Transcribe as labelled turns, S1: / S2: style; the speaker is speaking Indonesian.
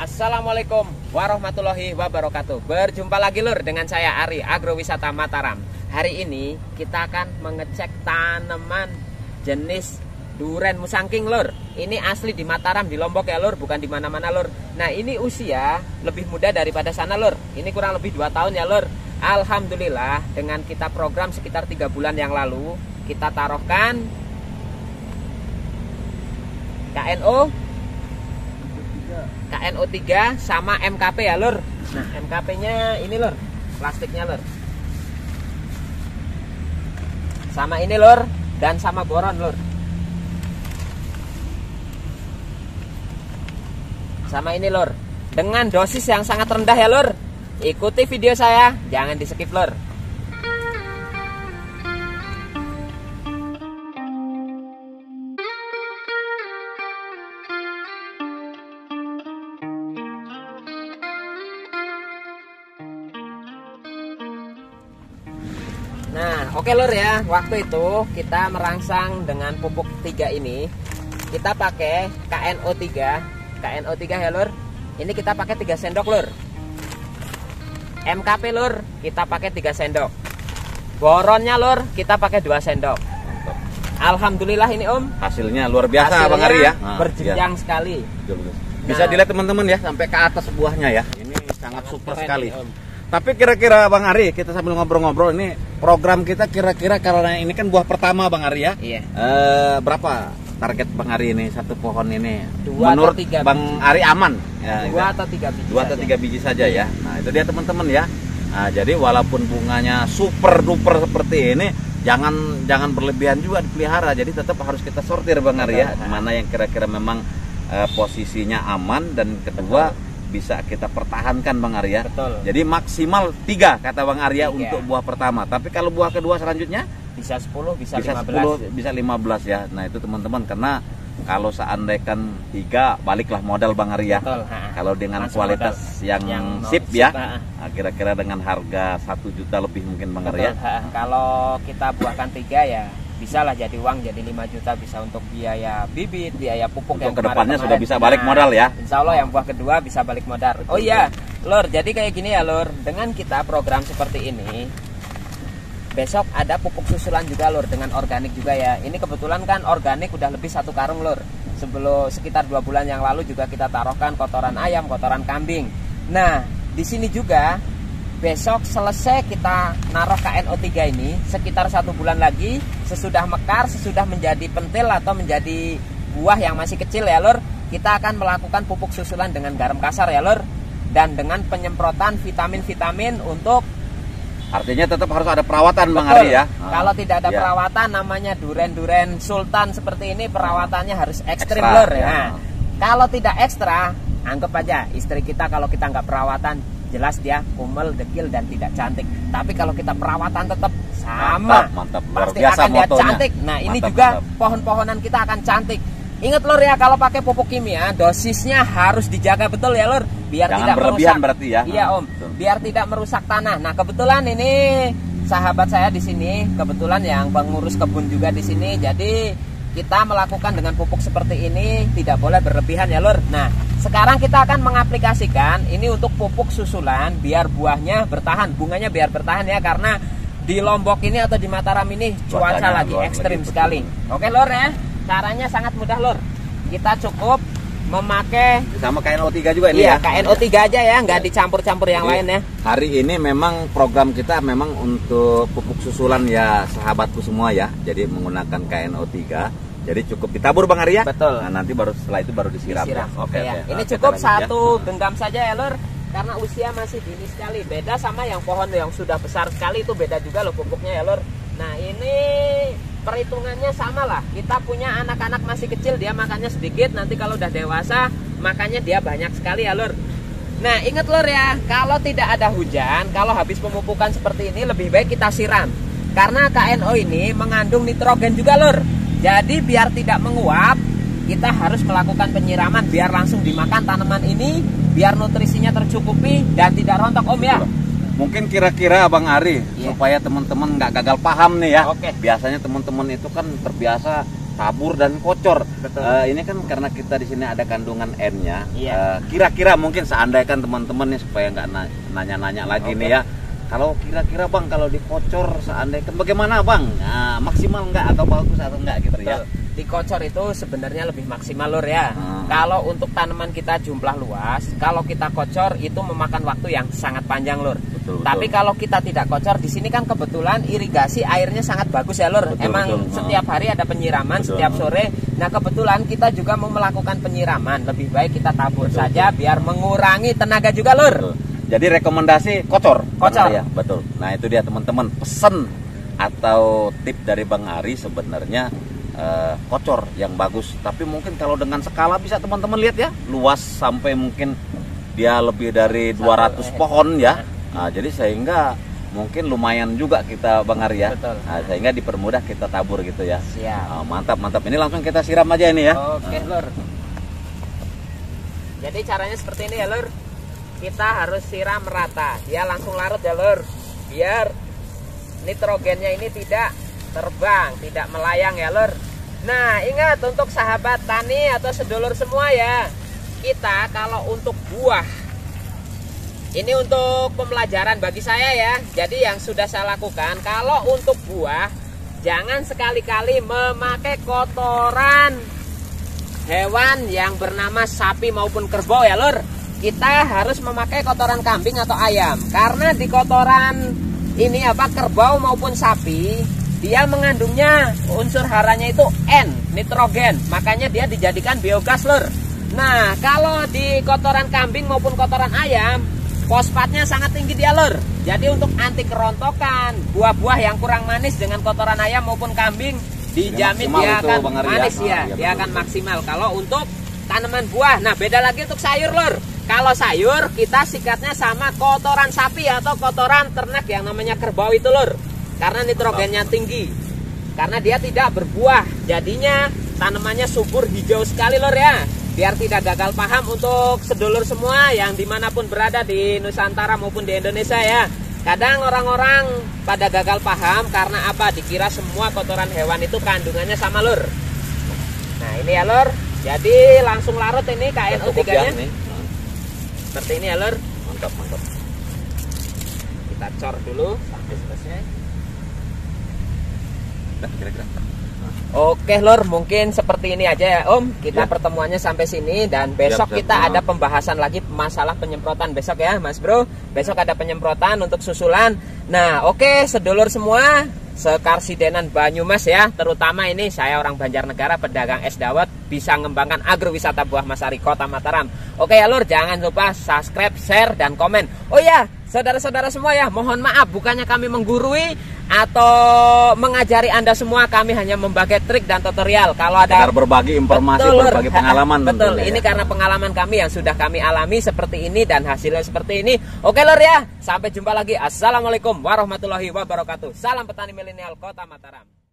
S1: Assalamualaikum warahmatullahi wabarakatuh. Berjumpa lagi lur dengan saya Ari, Agrowisata Mataram. Hari ini kita akan mengecek tanaman jenis duren musangking lur. Ini asli di Mataram, di Lombok ya lur, bukan di mana-mana lur. Nah ini usia lebih muda daripada sana lur. Ini kurang lebih 2 tahun ya lur. Alhamdulillah dengan kita program sekitar 3 bulan yang lalu, kita taruhkan KNO 3 sama MKP ya lur. Nah MKP nya ini lur, plastiknya lur, sama ini lur, dan sama boron lur, sama ini lur, dengan dosis yang sangat rendah ya lur. Ikuti video saya, jangan di skip lur. Nah oke lur ya, waktu itu kita merangsang dengan pupuk 3 ini, kita pakai KNO 3 ya lur. Ini kita pakai 3 sendok lur. MKP lur, kita pakai 3 sendok. Boronnya lur, kita pakai 2 sendok. Alhamdulillah ini om,
S2: hasilnya luar biasa
S1: hasilnya
S2: Bang Ari ya.
S1: Berjenjang sekali.
S2: Bisa dilihat teman-teman ya, sampai ke atas buahnya ya. Ini sangat super sekali.
S1: Om.
S2: Tapi kira-kira Bang Ari, kita sambil ngobrol-ngobrol, ini program kita kira-kira karena ini kan buah pertama Bang Ari ya.
S1: Iya.
S2: Berapa target Bang Ari ini satu pohon ini?
S1: 2
S2: menurut
S1: atau 3
S2: Bang Ari aman? Ya,
S1: 2 atau 3 biji.
S2: 2 atau 3 biji saja ya. Nah itu dia teman-teman ya. Nah, jadi walaupun bunganya super duper seperti ini, jangan berlebihan juga dipelihara. Jadi tetap harus kita sortir Bang Ari ya. Mana yang kira-kira memang posisinya aman, dan kedua bisa kita pertahankan Bang Arya.
S1: Betul.
S2: Jadi maksimal 3 kata Bang Arya
S1: 3
S2: untuk buah pertama. Tapi kalau buah kedua selanjutnya
S1: bisa 10, bisa 15.
S2: 10, bisa 15 ya. Nah itu teman-teman, karena kalau seandainya 3 baliklah modal Bang Arya. Kalau dengan
S1: langsung
S2: kualitas yang sip ya. Nah, kira-kira dengan harga 1 juta lebih mungkin Bang Arya.
S1: Kalau kita buahkan 3 ya bisa lah jadi uang, jadi 5 juta bisa untuk biaya bibit, biaya pupuk
S2: untuk
S1: yang
S2: kedepannya
S1: kemarin.
S2: sudah bisa balik modal ya.
S1: Insya Allah yang buah kedua bisa balik modal. Oh iya lur, jadi kayak gini ya lur, dengan kita program seperti ini, besok ada pupuk susulan juga lur, dengan organik juga ya. Ini kebetulan kan organik udah lebih 1 karung lur. Sebelum sekitar 2 bulan yang lalu juga kita taruhkan kotoran ayam, kotoran kambing. Nah di sini juga besok selesai kita naruh KNO 3 ini, sekitar 1 bulan lagi, sesudah mekar, sesudah menjadi pentil atau menjadi buah yang masih kecil ya lur, kita akan melakukan pupuk susulan dengan garam kasar ya lur, dan dengan penyemprotan vitamin-vitamin untuk,
S2: artinya tetap harus ada perawatan Bang Ari ya.
S1: Kalau tidak ada perawatan, namanya duren-duren sultan seperti ini, perawatannya harus ekstrim lur ya. Nah, kalau tidak ekstra, anggap aja istri kita kalau kita nggak perawatan, jelas dia kumel, dekil, dan tidak cantik. Tapi kalau kita perawatan tetap sama,
S2: mantap,
S1: pasti
S2: biasa
S1: akan dia
S2: motonya.
S1: cantik. Nah ini
S2: Mantap,
S1: juga pohon-pohonan kita akan cantik. Ingat lur ya, kalau pakai pupuk kimia dosisnya harus dijaga betul ya lur, biar
S2: jangan
S1: tidak
S2: berlebihan
S1: merusak.
S2: berarti ya.
S1: Iya om,
S2: betul.
S1: Biar tidak merusak tanah. Nah kebetulan ini sahabat saya di sini, kebetulan yang pengurus kebun juga di sini, jadi kita melakukan dengan pupuk seperti ini tidak boleh berlebihan ya lur. Nah sekarang kita akan mengaplikasikan ini untuk pupuk susulan biar buahnya bertahan, bunganya biar bertahan ya, karena di Lombok ini atau di Mataram ini cuaca lagi ekstrim sekali. Oke lur ya, caranya sangat mudah lur. Kita cukup memakai
S2: sama KNO 3 juga ini
S1: ya.
S2: ya.
S1: KNO 3 aja ya, nggak dicampur-campur yang lain ya.
S2: Hari ini memang program kita memang untuk pupuk susulan ya sahabatku semua ya. Jadi menggunakan KNO 3. Jadi cukup ditabur Bang Arya.
S1: Betul.
S2: Nah nanti baru setelah itu baru disiram. Ya.
S1: Oke ya. Ini
S2: Nah,
S1: cukup
S2: kita
S1: 1 genggam saja ya lur, karena usia masih dini sekali. Beda sama yang pohon yang sudah besar sekali, itu beda juga loh pupuknya ya lur. Nah ini perhitungannya sama lah. Kita punya anak-anak masih kecil, dia makannya sedikit. Nanti kalau udah dewasa makannya dia banyak sekali ya lur. Nah ingat lur ya, kalau tidak ada hujan, kalau habis pemupukan seperti ini lebih baik kita siram, karena KNO ini mengandung nitrogen juga lur. Jadi biar tidak menguap, kita harus melakukan penyiraman biar langsung dimakan tanaman ini, biar nutrisinya tercukupi dan tidak rontok om ya.
S2: Mungkin kira-kira Bang Ari supaya teman-teman nggak gagal paham nih ya. Biasanya teman-teman itu kan terbiasa tabur dan kocor.
S1: Betul.
S2: Ini kan karena kita di sini ada kandungan N-nya.
S1: Iya.
S2: Kira-kira mungkin seandainya teman-teman nih supaya nggak nanya-nanya lagi nih ya. Kalau kira-kira Bang kalau dikocor seandainya bagaimana Bang? Nah, maksimal nggak atau bagus atau enggak gitu ya?
S1: Dikocor itu sebenarnya lebih maksimal lur ya. Kalau untuk tanaman kita jumlah luas, kalau kita kocor itu memakan waktu yang sangat panjang lur.
S2: Betul.
S1: Tapi kalau kita tidak kocor, di sini kan kebetulan irigasi airnya sangat bagus ya lur. Emang setiap hari ada penyiraman setiap sore. Nah kebetulan kita juga mau melakukan penyiraman, lebih baik kita tabur saja biar mengurangi tenaga juga lur.
S2: Jadi rekomendasi kocor.
S1: Kocor
S2: ya, betul. Nah itu dia teman-teman, pesen atau tip dari Bang Ari sebenarnya kocor yang bagus. Tapi mungkin kalau dengan skala bisa teman-teman lihat ya, luas sampai mungkin dia lebih dari 200 pohon ya. Nah, jadi sehingga mungkin lumayan juga kita Bang Ari ya. Nah, sehingga dipermudah kita tabur gitu ya.
S1: Siap.
S2: Mantap mantap. Ini langsung kita siram aja ini ya.
S1: Oke lur. Jadi caranya seperti ini ya lur. Kita harus siram merata. Dia langsung larut ya lur. Biar nitrogennya ini tidak terbang, tidak melayang ya lur. Nah ingat untuk sahabat tani atau sedulur semua ya, kita kalau untuk buah, ini untuk pembelajaran bagi saya ya. Jadi yang sudah saya lakukan, kalau untuk buah jangan sekali-kali memakai kotoran hewan yang bernama sapi maupun kerbau ya lur. Kita harus memakai kotoran kambing atau ayam, karena di kotoran ini kerbau maupun sapi, dia mengandungnya unsur haranya itu N, nitrogen. Makanya dia dijadikan biogas lur. Nah kalau di kotoran kambing maupun kotoran ayam, fosfatnya sangat tinggi dia lur. Jadi untuk anti kerontokan, buah-buah yang kurang manis dengan kotoran ayam maupun kambing, dijamin dia akan manis ya. Dia akan maksimal kalau untuk tanaman buah. Nah beda lagi untuk sayur lur. Kalau sayur kita sikatnya sama kotoran sapi atau kotoran ternak yang namanya kerbau itu lur. Karena nitrogennya tinggi, karena dia tidak berbuah, jadinya tanamannya subur hijau sekali lur ya. Biar tidak gagal paham untuk sedulur semua yang dimanapun berada di Nusantara maupun di Indonesia ya. Kadang orang-orang pada gagal paham karena apa? Dikira semua kotoran hewan itu kandungannya sama lur. Nah ini ya lur. Jadi langsung larut ini KNO3 nya seperti ini ya lur.
S2: Mantap mantap.
S1: Kita cor dulu sampai selesai.
S2: Kira-kira.
S1: Oke lur, mungkin seperti ini aja ya Om. Kita pertemuannya sampai sini, dan besok kita ada pembahasan lagi masalah penyemprotan besok ya Mas Bro. Besok ada penyemprotan untuk susulan. Nah oke sedulur semua, sekarsidenan Banyumas ya, terutama ini saya orang Banjarnegara, pedagang es dawet, bisa mengembangkan agrowisata buah Masari Kota Mataram. Oke ya lur, jangan lupa subscribe, share, dan komen. Oh ya saudara-saudara semua ya, mohon maaf bukannya kami menggurui atau mengajari Anda semua, kami hanya membagi trik dan tutorial. Kalau ada
S2: berbagi informasi, berbagi pengalaman.
S1: Betul, ini karena pengalaman kami yang sudah kami alami seperti ini dan hasilnya seperti ini. Oke lur ya, sampai jumpa lagi. Assalamualaikum warahmatullahi wabarakatuh. Salam petani milenial Kota Mataram.